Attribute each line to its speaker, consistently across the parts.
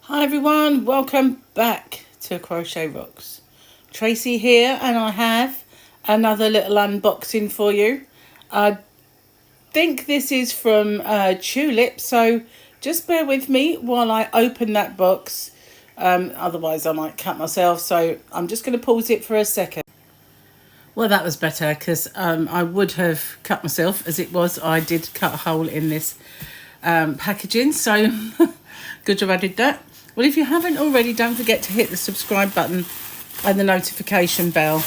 Speaker 1: Hi everyone, welcome back to Crochet Rocks. Tracy here, and I have another little unboxing for you. I think this is from Tulip, so just bear with me while I open that box. Otherwise I might cut myself, so I'm just going to pause it for a second. Well, that was better because I would have cut myself. As it was, I did cut a hole in this packaging, so good job I did that. Well, if you haven't already, don't forget to hit the subscribe button and the notification bell.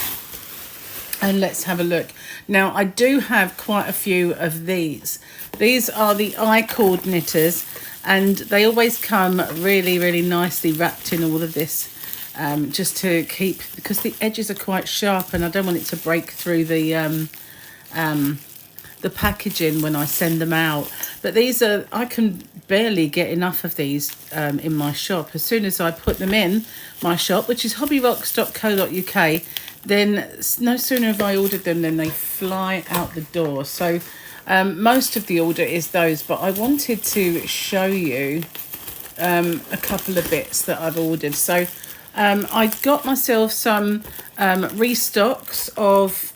Speaker 1: And let's have a look. Now, I do have quite a few of these. These are the I-cord knitters, and they always come really, really nicely wrapped in all of this, just to keep, because the edges are quite sharp and I don't want it to break through the packaging when I send them out. But these are, I can barely get enough of these in my shop. As soon as I put them in my shop, which is hobbyrocks.co.uk, then no sooner have I ordered them than they fly out the door. So most of the order is those, but I wanted to show you a couple of bits that I've ordered. So I got myself some restocks of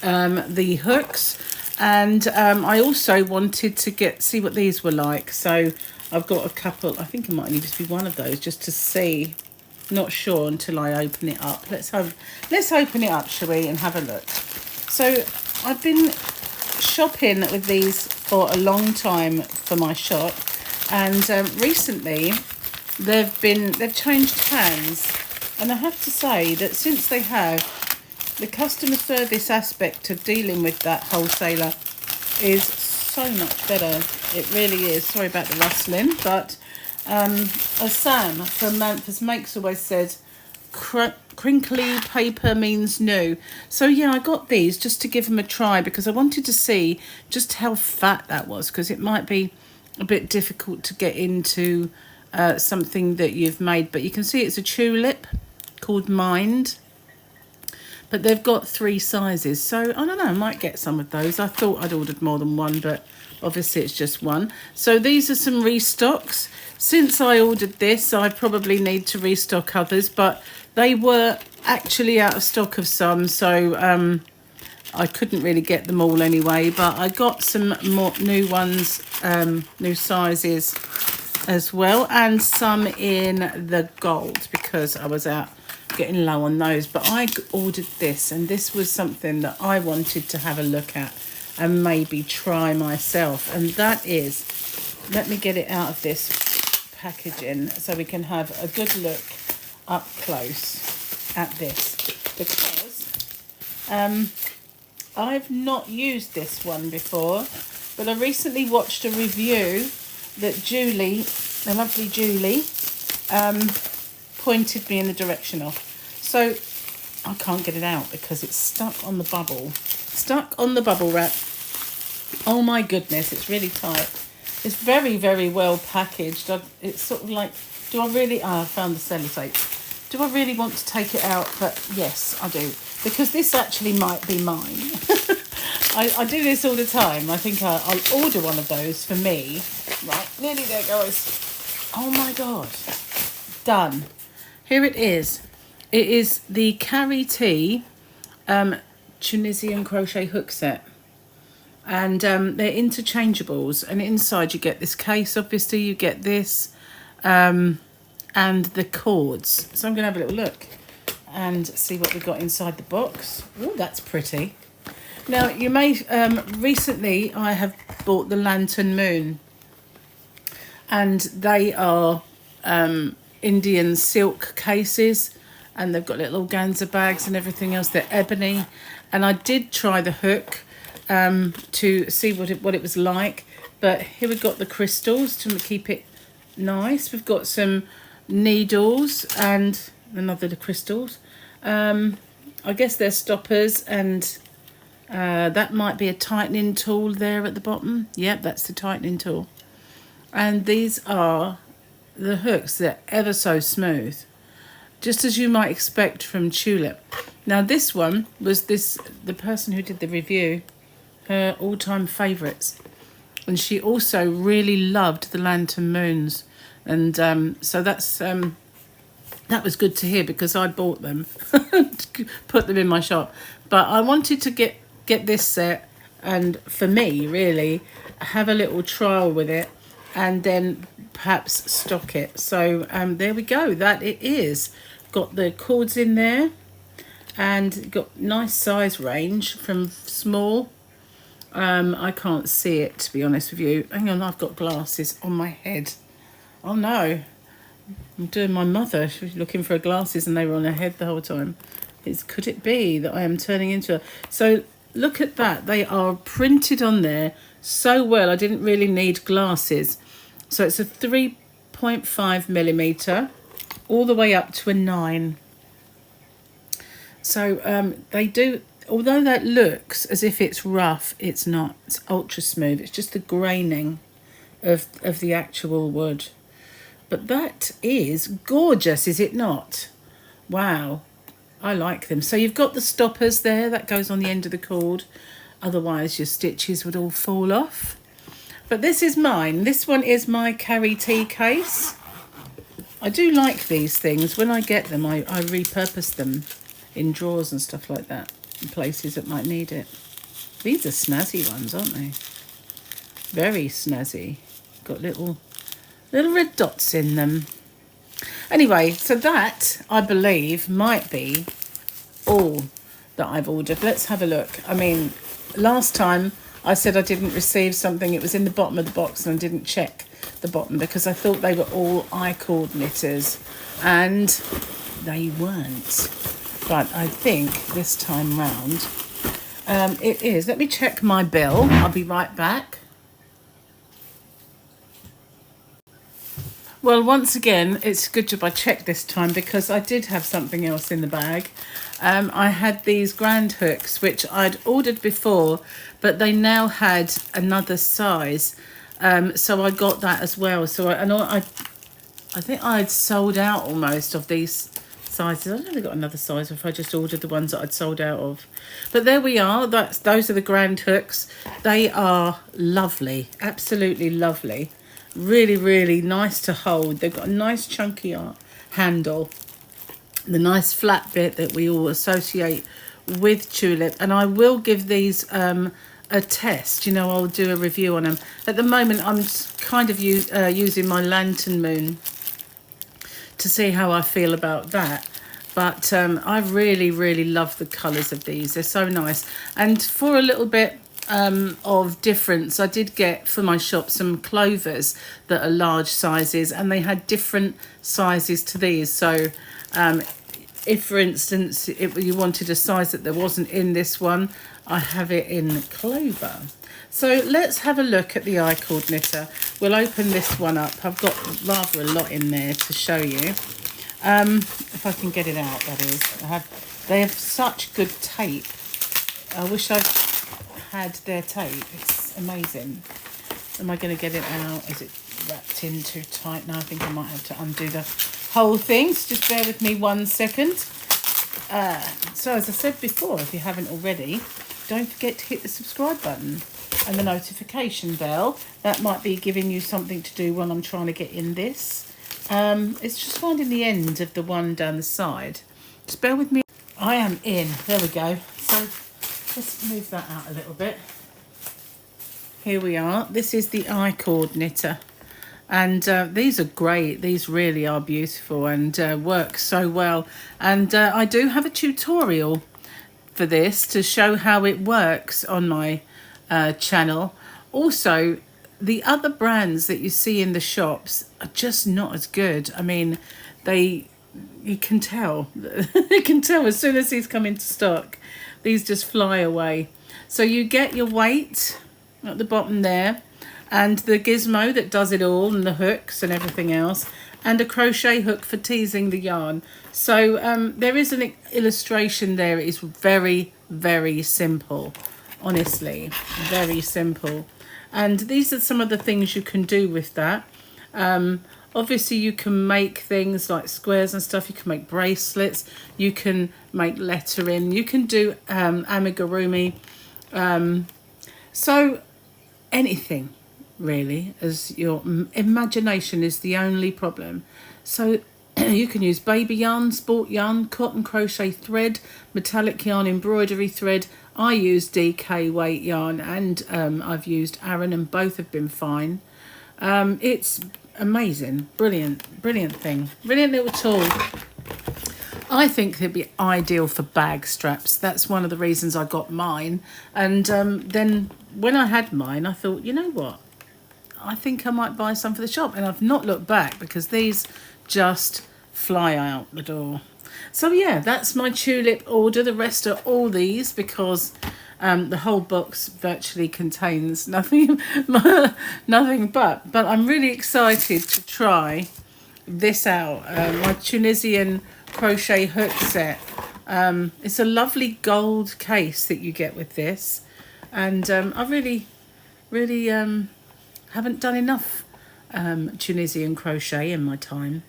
Speaker 1: the hooks, and I also wanted to see what these were like. So I've got a couple. I think it might only just be one of those, just to see. Not sure until I open it up. Let's open it up, shall we, and have a look. So I've been shopping with these for a long time for my shop, and recently they've changed hands, and I have to say that since they have, the customer service aspect of dealing with that wholesaler is so much better. It really is. Sorry about the rustling, but as Sam from Memphis Makes always said, crinkly paper means new. So yeah, I got these just to give them a try because I wanted to see just how fat that was, because it might be a bit difficult to get into something that you've made. But you can see it's a tulip called Mind. But they've got 3 sizes, so I don't know, I might get some of those. I thought I'd ordered more than one, but obviously it's just one. So these are some restocks. Since I ordered this, I probably need to restock others, but they were actually out of stock of some, so I couldn't really get them all anyway. But I got some more new ones, new sizes as well, and some in the gold because I was out getting low on those. But I ordered this, and this was something that I wanted to have a look at and maybe try myself, and that is, let me get it out of this packaging so we can have a good look up close at this, because I've not used this one before, but I recently watched a review that Julie, the lovely Julie, pointed me in the direction of. So I can't get it out because it's stuck on the bubble wrap. Oh my goodness, it's really tight. It's very, very well packaged. It's sort of like, do I really, I found the sellotape. Do I really want to take it out? But yes, I do, because this actually might be mine. I do this all the time. I think I'll order one of those for me. Right, nearly there, guys. Oh my God. Done. Here it is. It is the Carry Tea Tunisian crochet hook set. And they're interchangeables. And inside you get this case, obviously. You get this and the cords. So I'm going to have a little look and see what we've got inside the box. Oh, that's pretty. Now, you may... recently, I have bought the Lantern Moon. And they are Indian silk cases, and they've got little organza bags and everything else. They're ebony, and I did try the hook to see what it was like. But here we've got the crystals to keep it nice. We've got some needles and another crystals. I guess they're stoppers, and that might be a tightening tool there at the bottom. Yep, that's the tightening tool. And these are the hooks. They're ever so smooth, just as you might expect from Tulip. Now this one was the person who did the review, her all-time favourites, and she also really loved the Lantern Moons. And so that was good to hear, because I bought them, to put them in my shop. But I wanted to get this set, and for me, really, have a little trial with it, and then perhaps stock it. So there we go. That it is. Got the cords in there, and got nice size range from small. I can't see it, to be honest with you. Hang on, I've got glasses on my head. Oh no. I'm doing my mother. She was looking for her glasses and they were on her head the whole time. Could it be that I am turning into her? So look at that. They are printed on there so well. I didn't really need glasses. So it's a 3.5 millimeter all the way up to a 9. So they do, although that looks as if it's rough, it's not. It's ultra smooth. It's just the graining of the actual wood. But that is gorgeous, is it not? Wow, I like them. So you've got the stoppers there, that goes on the end of the cord. Otherwise your stitches would all fall off. But this is mine. This one is my carry tea case. I do like these things. When I get them, I repurpose them in drawers and stuff like that, in places that might need it. These are snazzy ones, aren't they? Very snazzy. Got little red dots in them. Anyway, so that, I believe, might be all that I've ordered. Let's have a look. I mean, last time I said I didn't receive something. It was in the bottom of the box and I didn't check the bottom because I thought they were all I-cord knitters, and they weren't. But I think this time round it is. Let me check my bill. I'll be right back. Well, once again, it's a good job I checked this time, because I did have something else in the bag. I had these grand hooks, which I'd ordered before, but they now had another size. So I got that as well. So I think I'd sold out almost of these sizes. I don't know if they got another size, or if I just ordered the ones that I'd sold out of. But there we are. Those are the grand hooks. They are lovely, absolutely lovely. Really, really nice to hold. They've got a nice chunky handle, the nice flat bit that we all associate with Tulip. And I will give these a test. You know, I'll do a review on them. At the moment, I'm kind of using my Lantern Moon to see how I feel about that. But I really, really love the colours of these. They're so nice. And for a little bit of difference, I did get for my shop some clovers that are large sizes, and they had different sizes to these. So if, for instance, you wanted a size that there wasn't in this one, I have it in clover. So let's have a look at the I-cord knitter. We'll open this one up. I've got rather a lot in there to show you. If I can get it out, that is. They have such good tape. I wish I had their tape. It's amazing. Am I going to get it out? Is it wrapped in too tight? No, I think I might have to undo the whole thing. So just bear with me 1 second. So as I said before, if you haven't already, don't forget to hit the subscribe button and the notification bell. That might be giving you something to do when I'm trying to get in this. It's just finding the end of the one down the side. Just bear with me. I am in. There we go. So let's move that out a little bit. Here we are. This is the I-cord knitter. And these are great. These really are beautiful and work so well. And I do have a tutorial for this to show how it works on my channel. Also, the other brands that you see in the shops are just not as good. I mean, you can tell. You can tell as soon as these come into stock. These just fly away. So you get your weight at the bottom there, and the gizmo that does it all, and the hooks and everything else, and a crochet hook for teasing the yarn. So there is an illustration there. It is very, very simple. Honestly, very simple. And these are some of the things you can do with that. Obviously, you can make things like squares and stuff. You can make bracelets. You can make lettering. You can do amigurumi. So anything. really, as your imagination is the only problem. So you can use baby yarn, sport yarn, cotton crochet thread, metallic yarn, embroidery thread. I use DK weight yarn, and I've used Aran, and both have been fine. It's amazing, brilliant thing, brilliant little tool. I think it'd be ideal for bag straps. That's one of the reasons I got mine. And then when I had mine, I thought, you know what? I think I might buy some for the shop. And I've not looked back because these just fly out the door. So yeah, that's my Tulip order. The rest are all these because the whole box virtually contains nothing, nothing but I'm really excited to try this out. My Tunisian crochet hook set. It's a lovely gold case that you get with this, and I really haven't done enough Tunisian crochet in my time,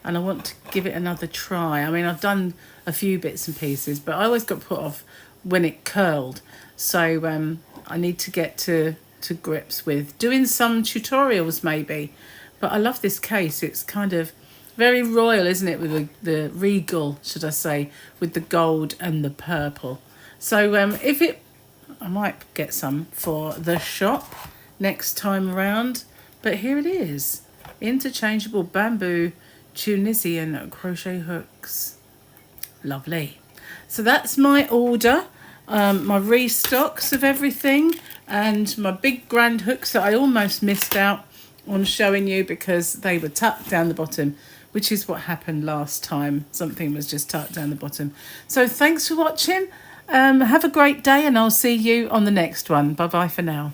Speaker 1: and I want to give it another try. I mean, I've done a few bits and pieces, but I always got put off when it curled, so I need to get to grips with doing some tutorials maybe. But I love this case. It's kind of very royal, isn't it, with the regal, should I say, with the gold and the purple. So I might get some for the shop next time around. But here it is, interchangeable bamboo Tunisian crochet hooks. Lovely. So that's my order, my restocks of everything, and my big grand hooks that I almost missed out on showing you because they were tucked down the bottom, which is what happened last time. Something was just tucked down the bottom. So thanks for watching. Have a great day, and I'll see you on the next one. Bye bye for now.